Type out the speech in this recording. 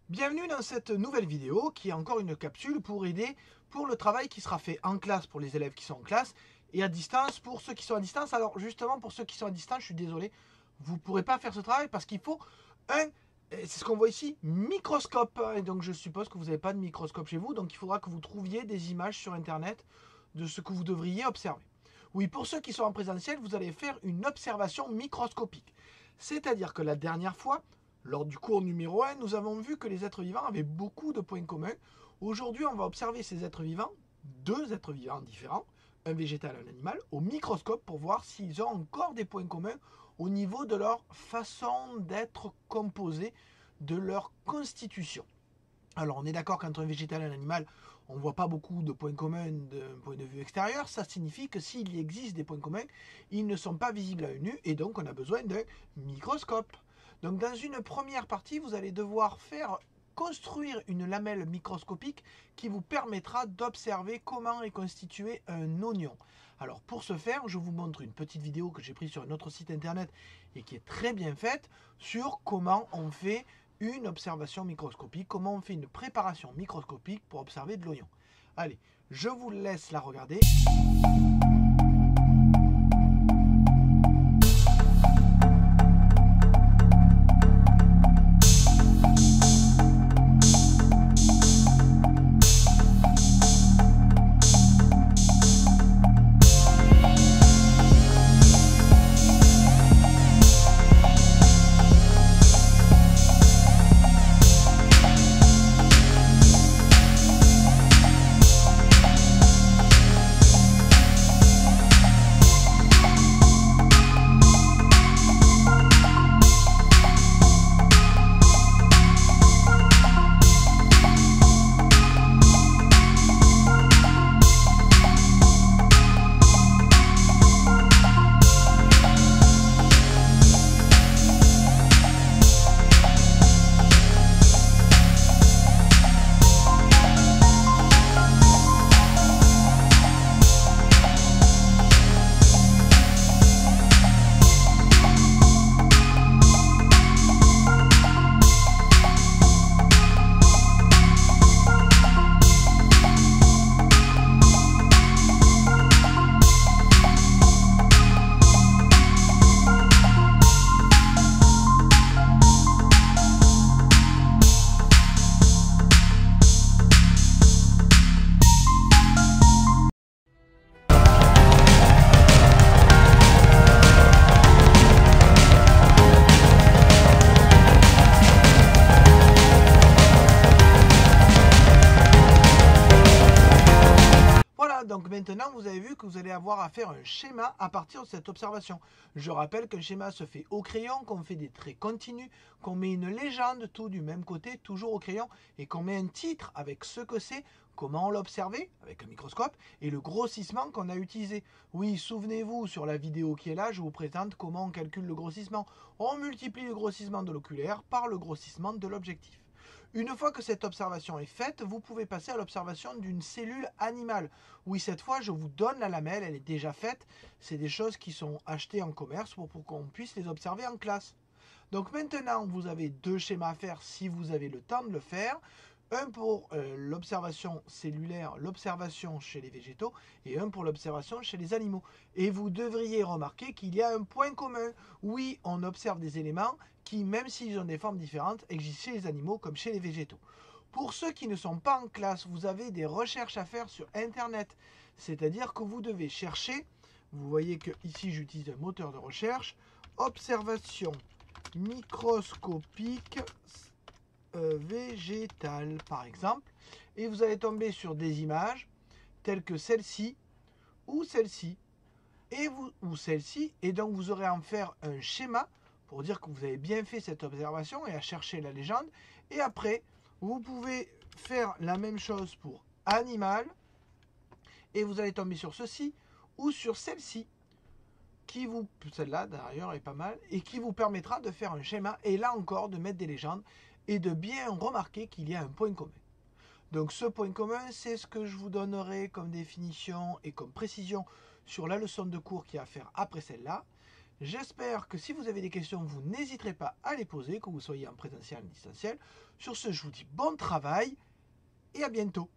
Bienvenue dans cette nouvelle vidéo qui est encore une capsule pour aider pour le travail qui sera fait en classe pour les élèves qui sont en classe et à distance pour ceux qui sont à distance. Alors justement pour ceux qui sont à distance, je suis désolé, vous ne pourrez pas faire ce travail parce qu'il faut un, c'est ce qu'on voit ici, microscope. Et donc je suppose que vous n'avez pas de microscope chez vous, donc il faudra que vous trouviez des images sur internet de ce que vous devriez observer. Oui, pour ceux qui sont en présentiel, vous allez faire une observation microscopique. C'est-à-dire que la dernière fois, lors du cours numéro 1, nous avons vu que les êtres vivants avaient beaucoup de points communs. Aujourd'hui, on va observer ces êtres vivants, deux êtres vivants différents, un végétal et un animal, au microscope pour voir s'ils ont encore des points communs au niveau de leur façon d'être composés, de leur constitution. Alors on est d'accord qu'entre un végétal et un animal, on ne voit pas beaucoup de points communs d'un point de vue extérieur. Ça signifie que s'il existe des points communs, ils ne sont pas visibles à l'œil nu et donc on a besoin d'un microscope. Donc dans une première partie, vous allez devoir construire une lamelle microscopique qui vous permettra d'observer comment est constitué un oignon. Alors pour ce faire, je vous montre une petite vidéo que j'ai prise sur un autre site internet et qui est très bien faite sur comment on fait une observation microscopique, comment on fait une préparation microscopique pour observer de l'oignon. Allez, je vous laisse la regarder. Donc maintenant, vous avez vu que vous allez avoir à faire un schéma à partir de cette observation. Je rappelle qu'un schéma se fait au crayon, qu'on fait des traits continus, qu'on met une légende, tout du même côté, toujours au crayon, et qu'on met un titre avec ce que c'est, comment on l'a observé, avec un microscope, et le grossissement qu'on a utilisé. Oui, souvenez-vous, sur la vidéo qui est là, je vous présente comment on calcule le grossissement. On multiplie le grossissement de l'oculaire par le grossissement de l'objectif. Une fois que cette observation est faite, vous pouvez passer à l'observation d'une cellule animale. Oui, cette fois, je vous donne la lamelle, elle est déjà faite. C'est des choses qui sont achetées en commerce pour qu'on puisse les observer en classe. Donc maintenant, vous avez deux schémas à faire si vous avez le temps de le faire. Un pour l'observation cellulaire, l'observation chez les végétaux, et un pour l'observation chez les animaux. Et vous devriez remarquer qu'il y a un point commun. Oui, on observe des éléments qui, même s'ils ont des formes différentes, existent chez les animaux comme chez les végétaux. Pour ceux qui ne sont pas en classe, vous avez des recherches à faire sur Internet. C'est-à-dire que vous devez chercher, vous voyez que ici j'utilise un moteur de recherche, observation microscopique végétale par exemple, et vous allez tomber sur des images telles que celle-ci ou celle-ci ou celle-ci, et donc vous aurez à en faire un schéma pour dire que vous avez bien fait cette observation et à chercher la légende. Et après, vous pouvez faire la même chose pour animal et vous allez tomber sur ceci ou sur celle-ci celle-là d'ailleurs est pas mal, et qui vous permettra de faire un schéma et là encore de mettre des légendes et de bien remarquer qu'il y a un point commun. Donc ce point commun, c'est ce que je vous donnerai comme définition et comme précision sur la leçon de cours qu'il y a à faire après celle-là. J'espère que si vous avez des questions, vous n'hésiterez pas à les poser, que vous soyez en présentiel ou en distanciel. Sur ce, je vous dis bon travail et à bientôt.